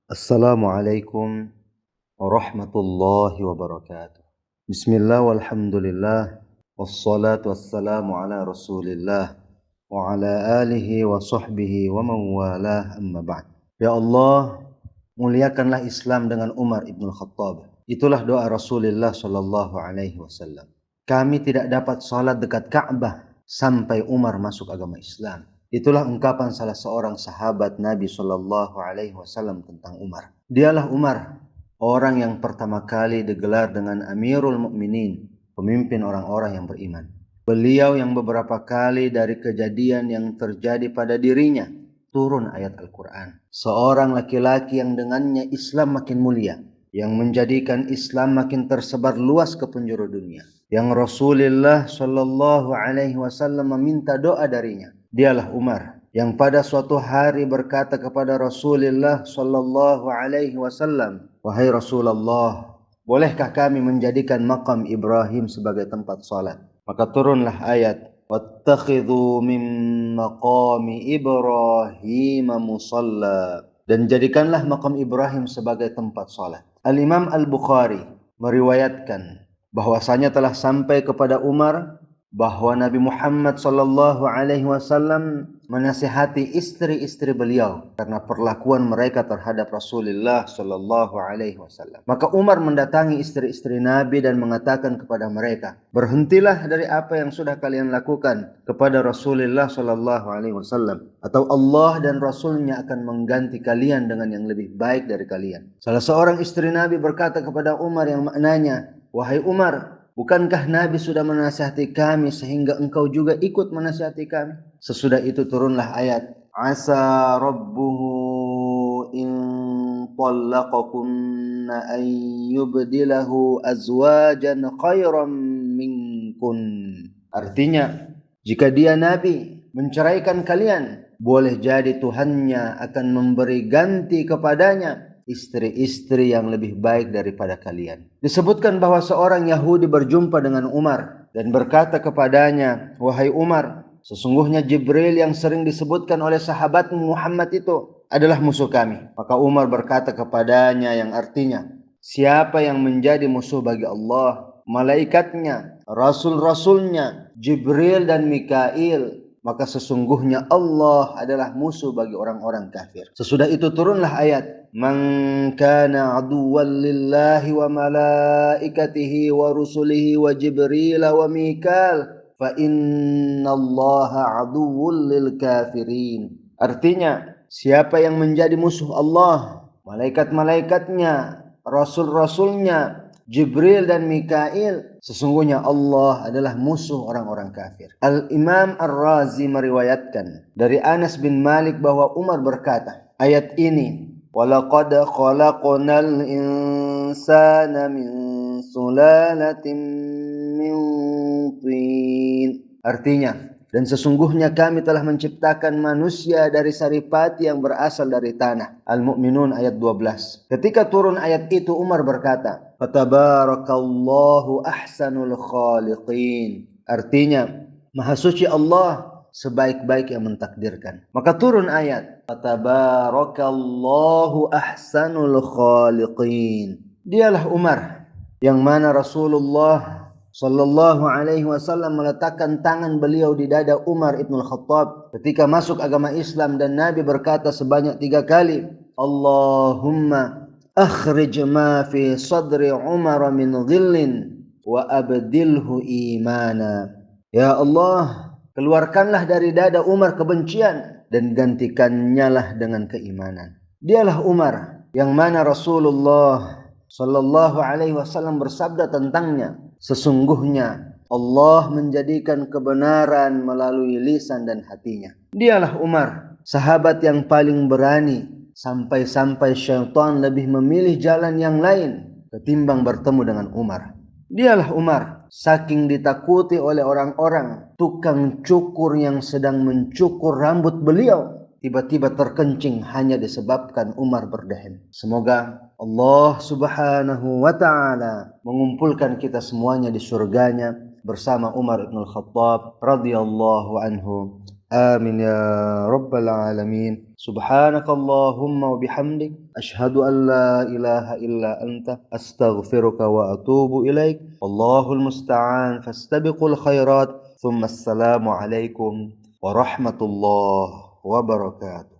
Assalamualaikum warahmatullahi wabarakatuh. Bismillah walhamdulillah wassalatu wassalamu ala Rasulillah wa ala alihi wa sahbihi wa man walah amma ba'd. Ya Allah, muliakanlah Islam dengan Umar ibn Khattab. Itulah doa Rasulullah sallallahu alaihi wasallam. Kami tidak dapat salat dekat Ka'bah sampai Umar masuk agama Islam. Itulah ungkapan salah seorang sahabat Nabi sallallahu alaihi wasallam tentang Umar. Dialah Umar, orang yang pertama kali digelar dengan Amirul Mukminin, pemimpin orang-orang yang beriman. Beliau yang beberapa kali dari kejadian yang terjadi pada dirinya turun ayat Al-Quran. Seorang laki-laki yang dengannya Islam makin mulia, yang menjadikan Islam makin tersebar luas ke penjuru dunia, yang Rasulullah sallallahu alaihi wasallam meminta doa darinya. Dialah Umar yang pada suatu hari berkata kepada Rasulullah sallallahu alaihi wasallam, "Wahai Rasulullah, bolehkah kami menjadikan makam Ibrahim sebagai tempat salat?" Maka turunlah ayat, "Wattakhidhu min maqami Ibrahim musalla." Dan jadikanlah makam Ibrahim sebagai tempat salat. Al-Imam Al-Bukhari meriwayatkan bahwasanya telah sampai kepada Umar bahwa Nabi Muhammad sallallahu alaihi wasallam menasihati istri-istri beliau karena perlakuan mereka terhadap Rasulullah sallallahu alaihi wasallam. Maka Umar mendatangi istri-istri Nabi dan mengatakan kepada mereka, "Berhentilah dari apa yang sudah kalian lakukan kepada Rasulullah sallallahu alaihi wasallam, atau Allah dan Rasulnya akan mengganti kalian dengan yang lebih baik dari kalian." Salah seorang istri Nabi berkata kepada Umar yang maknanya, "Wahai Umar, bukankah Nabi sudah menasihati kami sehingga engkau juga ikut menasihati kami?" Sesudah itu turunlah ayat, "Asa rabbuhu in talaqakunna an yubdilahu azwajan khairan minkun." Artinya, jika dia Nabi menceraikan kalian, boleh jadi Tuhannya akan memberi ganti kepadanya istri-istri yang lebih baik daripada kalian. Disebutkan bahwa seorang Yahudi berjumpa dengan Umar dan berkata kepadanya, "Wahai Umar, sesungguhnya Jibril yang sering disebutkan oleh sahabatmu Muhammad itu adalah musuh kami." Maka Umar berkata kepadanya yang artinya, siapa yang menjadi musuh bagi Allah, malaikatnya, rasul-rasulnya, Jibril dan Mikail, maka sesungguhnya Allah adalah musuh bagi orang-orang kafir. Sesudah itu turunlah ayat, "Man kana aduwwan lillahi wa malaikatihi wa rusulihi wa Jibril wa Mikail fa innallaha aduwwul lil kafirin." Artinya, siapa yang menjadi musuh Allah, malaikat-malaikatnya, rasul-rasulnya, Jibril dan Mikail, sesungguhnya Allah adalah musuh orang-orang kafir. Al-Imam Ar-Razi meriwayatkan dari Anas bin Malik bahwa Umar berkata, ayat ini, "Walaqad khalaqnal insana min sulalatin min tin." Artinya, dan sesungguhnya kami telah menciptakan manusia dari saripati yang berasal dari tanah. Al-Mu'minun ayat 12. Ketika turun ayat itu, Umar berkata, "Fatabarakallahu ahsanul khaliqin." Artinya, Maha suci Allah sebaik-baik yang mentakdirkan. Maka turun ayat, "Fatabarakallahu ahsanul khaliqin." Dialah Umar yang mana Rasulullah sallallahu alaihi wasallam meletakkan tangan beliau di dada Umar ibn Khattab ketika masuk agama Islam, dan Nabi berkata sebanyak 3 kali, "Allahumma akhrij ma fi sadri Umar min dhillin wa abdilhu imana." Ya Allah, keluarkanlah dari dada Umar kebencian dan gantikannya lah dengan keimanan. Dialah Umar yang mana Rasulullah sallallahu alaihi wasallam bersabda tentangnya, sesungguhnya Allah menjadikan kebenaran melalui lisan dan hatinya. Dialah Umar, sahabat yang paling berani, sampai-sampai syaitan lebih memilih jalan yang lain ketimbang bertemu dengan Umar. Dialah Umar, saking ditakuti oleh orang-orang, tukang cukur yang sedang mencukur rambut beliau tiba-tiba terkencing hanya disebabkan Umar berdehen. Semoga Allah subhanahu wa ta'ala mengumpulkan kita semuanya di surganya bersama Umar ibn Khattab radhiyallahu anhu. Amin ya rabbal alamin. Subhanakallahumma wa bihamdik asyhadu an la ilaha illa anta astaghfiruka wa atubu ilaik. Wallahul musta'an fastabiqul khairat. Tsumma assalamu alaikum warahmatullahi wabarakatuh.